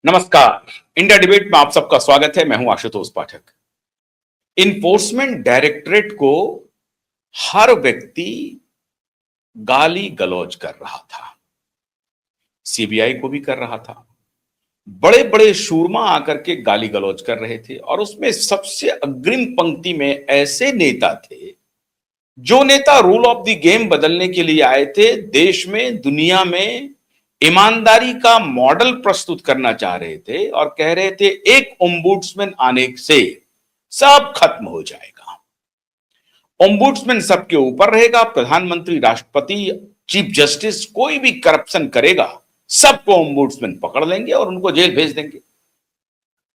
नमस्कार। India debate में आप सबका स्वागत है। मैं हूं आशुतोष पाठक। इन्फोर्समेंट डायरेक्टरेट को हर व्यक्ति गाली गलौज कर रहा था, सीबीआई को भी कर रहा था। बड़े बड़े शूरमा आकर के गाली गलौज कर रहे थे और उसमें सबसे अग्रिम पंक्ति में ऐसे नेता थे जो नेता रूल ऑफ द गेम बदलने के लिए आए थे, देश में दुनिया में ईमानदारी का मॉडल प्रस्तुत करना चाह रहे थे और कह रहे थे एक ओम्बुड्समैन आने से सब खत्म हो जाएगा। ओम्बुड्समैन सबके ऊपर रहेगा, प्रधानमंत्री, राष्ट्रपति, चीफ जस्टिस कोई भी करप्शन करेगा सबको ओम्बुड्समैन पकड़ लेंगे और उनको जेल भेज देंगे।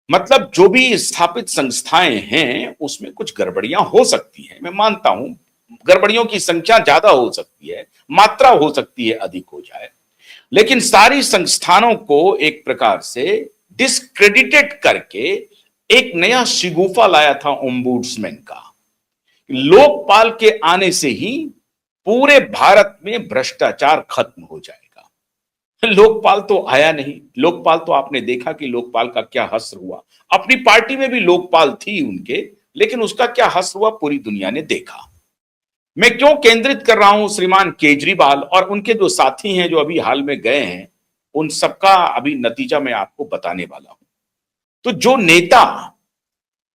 मतलब जो भी स्थापित संस्थाएं हैं उसमें कुछ गड़बड़ियां हो सकती हैं, मैं मानता हूं। गड़बड़ियों की संख्या ज्यादा हो सकती है, मात्रा हो सकती है अधिक हो जाए, लेकिन सारी संस्थानों को एक प्रकार से डिस्क्रेडिटेड करके एक नया शिगुफा लाया था ओम्बुड्समैन का। लोकपाल के आने से ही पूरे भारत में भ्रष्टाचार खत्म हो जाएगा। लोकपाल तो आया नहीं। लोकपाल तो आपने देखा कि लोकपाल का क्या हश्र हुआ। अपनी पार्टी में भी लोकपाल थी उनके, लेकिन उसका क्या हश्र हुआ पूरी दुनिया ने देखा। मैं क्यों केंद्रित कर रहा हूं श्रीमान केजरीवाल और उनके जो साथी हैं जो अभी हाल में गए हैं, उन सबका अभी नतीजा मैं आपको बताने वाला हूं। तो जो नेता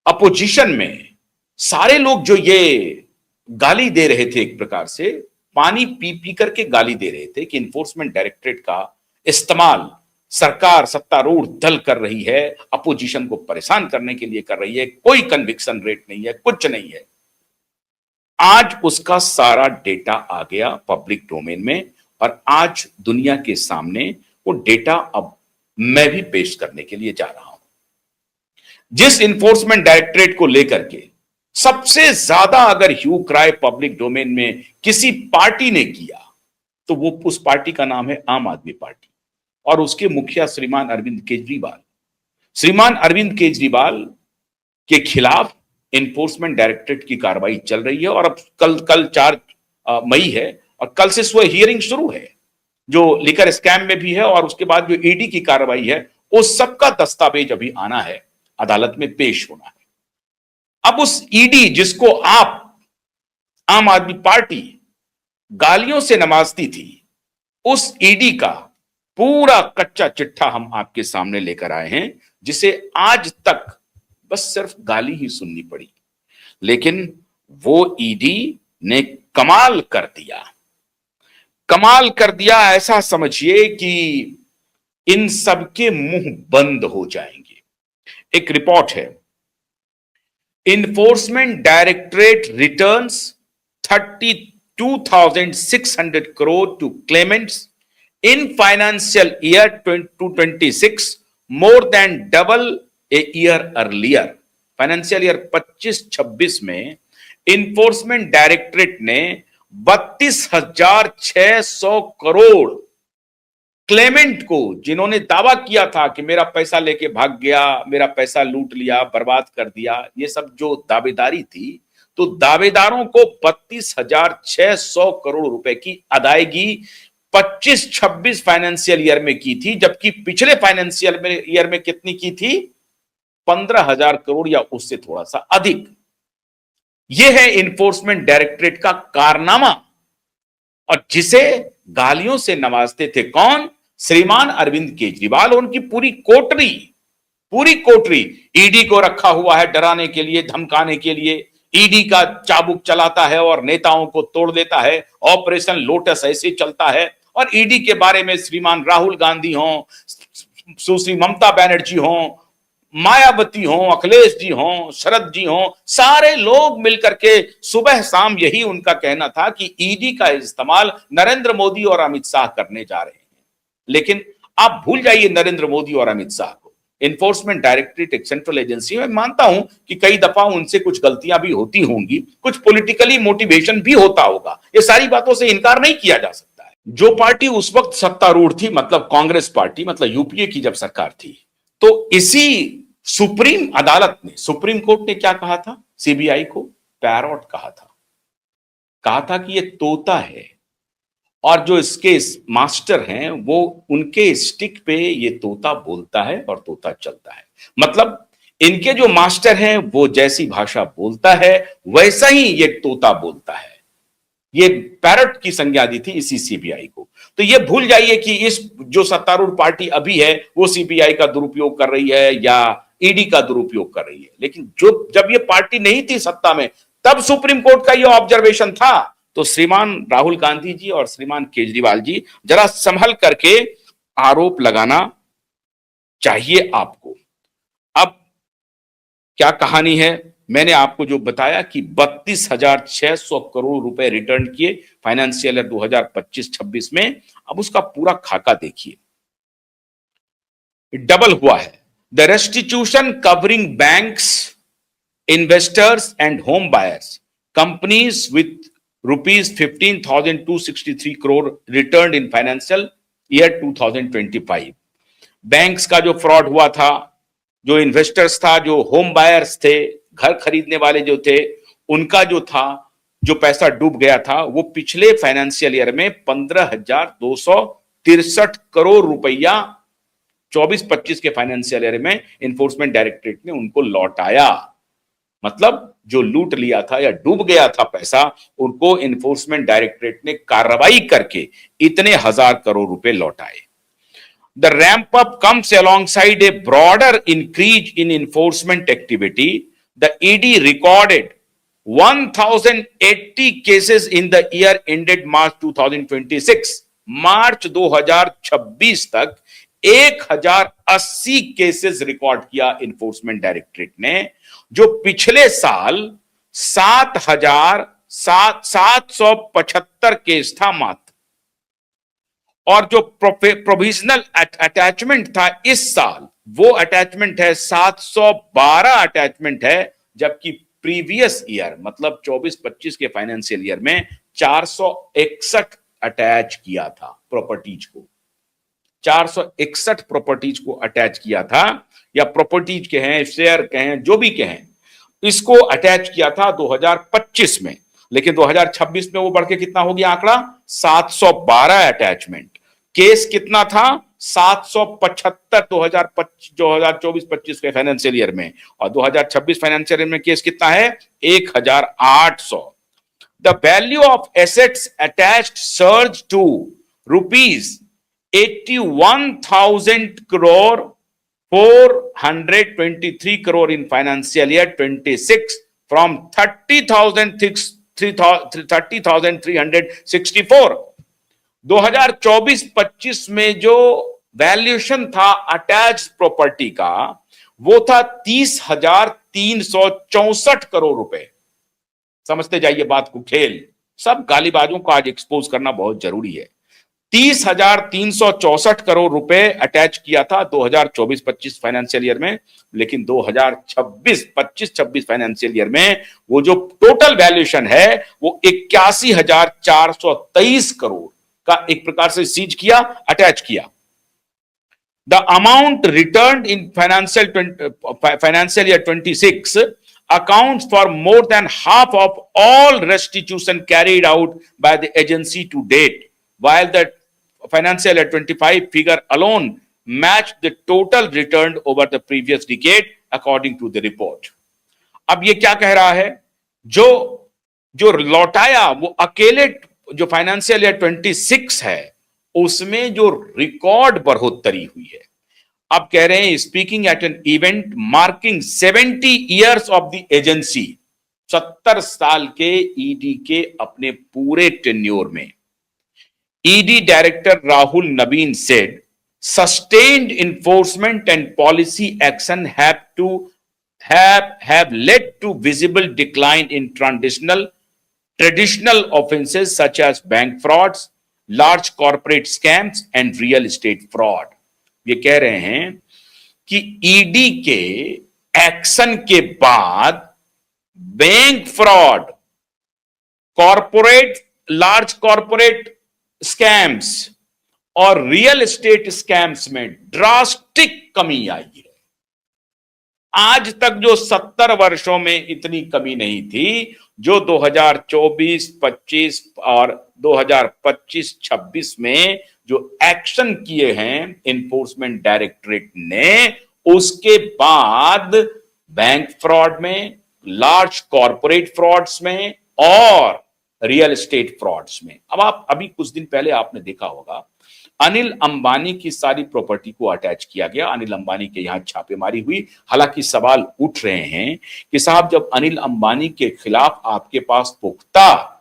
अपोजिशन में सारे लोग जो ये गाली दे रहे थे, एक प्रकार से पानी पी पी करके गाली दे रहे थे कि इन्फोर्समेंट डायरेक्टरेट का इस्तेमाल सरकार सत्तारूढ़ दल कर रही है, अपोजिशन को परेशान करने के लिए कर रही है, कोई कन्विक्शन रेट नहीं है, कुछ नहीं है। आज उसका सारा डेटा आ गया पब्लिक डोमेन में और आज दुनिया के सामने वो डेटा अब मैं भी पेश करने के लिए जा रहा हूं। जिस इन्फोर्समेंट डायरेक्टरेट को लेकर के सबसे ज्यादा अगर ह्यू क्राई पब्लिक डोमेन में किसी पार्टी ने किया तो वो उस पार्टी का नाम है आम आदमी पार्टी और उसके मुखिया श्रीमान अरविंद केजरीवाल। श्रीमान अरविंद केजरीवाल के खिलाफ इन्फोर्समेंट डायरेक्टरेट की कार्रवाई चल रही है और अब कल 4 मई है और कल से सुबह हियरिंग शुरू है जो लिकर स्कैम में भी है और उसके बाद जो ईडी की कार्रवाई है उस सबका दस्तावेज अभी आना है, अदालत में पेश होना है। अब उस ईडी जिसको आप आम आदमी पार्टी गालियों से नवाजती थी, उस ईडी का पूरा कच्चा चिट्ठा हम आपके सामने लेकर आए हैं, जिसे आज तक बस सिर्फ गाली ही सुननी पड़ी, लेकिन वो ईडी ने कमाल कर दिया। कमाल कर दिया ऐसा समझिए कि इन सबके मुंह बंद हो जाएंगे। एक रिपोर्ट है, enforcement directorate returns 32,600 crore to claimants in financial year 2026, more than double a year earlier. Financial year 25-26 में इन्फोर्समेंट डायरेक्टरेट ने 32,600 करोड़ क्लेमेंट को, जिन्होंने दावा किया था कि मेरा पैसा लेके भाग गया, मेरा पैसा लूट लिया, बर्बाद कर दिया, ये सब जो दावेदारी थी, तो दावेदारों को 32,600 करोड़ रुपए की अदायगी 25-26 फाइनेंशियल ईयर में की थी, जबकि पिछले फाइनेंशियल ईयर में कितनी की थी? 15,000 करोड़ या उससे थोड़ा सा अधिक। यह है इन्फोर्समेंट डायरेक्टरेट का कारनामा और जिसे गालियों से नवाजते थे कौन? श्रीमान अरविंद केजरीवाल। उनकी पूरी कोटरी ईडी को रखा हुआ है डराने के लिए, धमकाने के लिए। ईडी का चाबुक चलाता है और नेताओं को तोड़ देता है। ऑपरेशन लोटस ऐसे चलता है और ईडी के बारे में श्रीमान राहुल गांधी हों, सुश्री ममता बनर्जी हों, मायावती हों, अखिलेश जी हों, शरद जी हों, सारे लोग मिलकर के सुबह शाम यही उनका कहना था कि ईडी का इस्तेमाल नरेंद्र मोदी और अमित शाह करने जा रहे हैं। लेकिन आप भूल जाइए नरेंद्र मोदी और अमित शाह को। इन्फोर्समेंट डायरेक्टरेट एक सेंट्रल एजेंसी है। मैं मानता हूं कि कई दफा उनसे कुछ गलतियां भी होती होंगी, कुछ पॉलिटिकली मोटिवेशन भी होता होगा, ये सारी बातों से इनकार नहीं किया जा सकता है। जो पार्टी उस वक्त सत्तारूढ़ थी, मतलब कांग्रेस पार्टी, मतलब यूपीए की जब सरकार थी, तो इसी सुप्रीम अदालत ने, सुप्रीम कोर्ट ने क्या कहा था? सीबीआई को पैरॉट कहा था कि ये तोता है और जो इसके मास्टर हैं वो उनके स्टिक पे ये तोता बोलता है और तोता चलता है। मतलब इनके जो मास्टर हैं वो जैसी भाषा बोलता है वैसा ही ये तोता बोलता है। ये पैरट की संज्ञा दी थी इसी सीबीआई को। तो ये भूल जाइए कि इस जो सत्तारूढ़ पार्टी अभी है वो सीबीआई का दुरुपयोग कर रही है या ईडी का दुरुपयोग कर रही है, लेकिन जो जब ये पार्टी नहीं थी सत्ता में तब सुप्रीम कोर्ट का ये ऑब्जर्वेशन था। तो श्रीमान राहुल गांधी जी और श्रीमान केजरीवाल जी जरा संभल करके आरोप लगाना चाहिए आपको। अब क्या कहानी है, मैंने आपको जो बताया कि 32,600 करोड़ रुपए रिटर्न किए फाइनेंशियल ईयर 2025-26 में। अब उसका पूरा खाका देखिए, डबल हुआ है। The restitution covering banks, investors and home buyers, companies with rupees 15,263 crore return in financial year 2025। Banks का जो फ्रॉड हुआ था, जो इन्वेस्टर्स था, जो होम बायर्स थे, घर खरीदने वाले जो थे, उनका जो था, जो पैसा डूब गया था, वो पिछले फाइनेंशियल ईयर में 15,263 करोड़ रुपया 24-25 के फाइनेंशियल ईयर में इन्फोर्समेंट डायरेक्टरेट ने उनको लौटाया। मतलब जो लूट लिया था या डूब गया था पैसा, उनको इन्फोर्समेंट डायरेक्टरेट ने कार्रवाई करके इतने हजार करोड़ रुपए लौटाए। The ramp up comes alongside a broader increase in enforcement activity. The ED recorded 1,080 cases in the year ended March 2026. मार्च 2026 तक 1,080 केसेस रिकॉर्ड किया इन्फोर्समेंट डायरेक्टरेट ने, जो पिछले साल 7,775 केस था मात्र। और जो प्रोविजनल अटैचमेंट था इस साल, वो अटैचमेंट है 712 अटैचमेंट है, जबकि प्रीवियस ईयर मतलब 24-25 के फाइनेंशियल ईयर में 461 अटैच किया था प्रॉपर्टीज को। 461 प्रॉपर्टीज को अटैच किया था, या प्रॉपर्टीज के हैं, शेयर के हैं, जो भी के हैं, इसको अटैच किया था 2025 में। लेकिन 2026 में वो बढ़ के कितना हो गया आंकड़ा, 712 अटैचमेंट। केस कितना था, 775 2024-25 के फाइनेंशियल ईयर में, और 2026 फाइनेंशियल ईयर में केस कितना है, 1,800। The value of assets attached surge to rupees 81,000 crore 423 crore in financial year 26 from 30,364। 2024-25 में जो वैल्यूएशन था अटैच प्रॉपर्टी का, वो था 30,364 करोड़ रुपए। समझते जाइए बात को, खेल सब गालीबाजों को आज एक्सपोज करना बहुत जरूरी है। 30,364 करोड़ रुपए अटैच किया था 2024-25 फाइनेंशियल ईयर में, लेकिन 2026 फाइनेंशियल ईयर में वो जो टोटल वैल्यूएशन है वो 81,423 करोड़ का एक प्रकार से सीज किया, अटैच किया। The amount return in financial year 26 accounts for more than half of all restitution carried out by the agency to date, while the financial year 25 figure alone matched the total returned over the previous decade according to the report। अब ये क्या कह रहा है, जो लौटाया वो अकेले जो फाइनेंशियल ईयर 26 है उसमें जो रिकॉर्ड बढ़ोतरी हुई है। अब कह रहे हैं, speaking at an event marking 70 years of the agency, 70 साल के ईडी के अपने पूरे टेन्योर में, ED Director Rahul Naveen said, sustained enforcement and policy action have led to visible decline in traditional offenses such as bank frauds, large corporate scams and real estate fraud। ये कह रहे हैं कि ED के action के बाद bank fraud, large corporate scams और real estate scams में ड्रास्टिक कमी आई है। आज तक जो 70 वर्षों में इतनी कमी नहीं थी, जो 2024-25 और 2025-26 में जो एक्शन किए हैं इन्फोर्समेंट डायरेक्टरेट ने, उसके बाद बैंक फ्रॉड में, लार्ज कॉरपोरेट फ्रॉड्स में और रियल एस्टेट फ्रॉड्स में। अब आप अभी कुछ दिन पहले आपने देखा होगा अनिल अंबानी की सारी प्रॉपर्टी को अटैच किया गया, अनिल अंबानी के यहां छापेमारी हुई। हालांकि सवाल उठ रहे हैं कि साहब जब अनिल अंबानी के खिलाफ आपके पास पुख्ता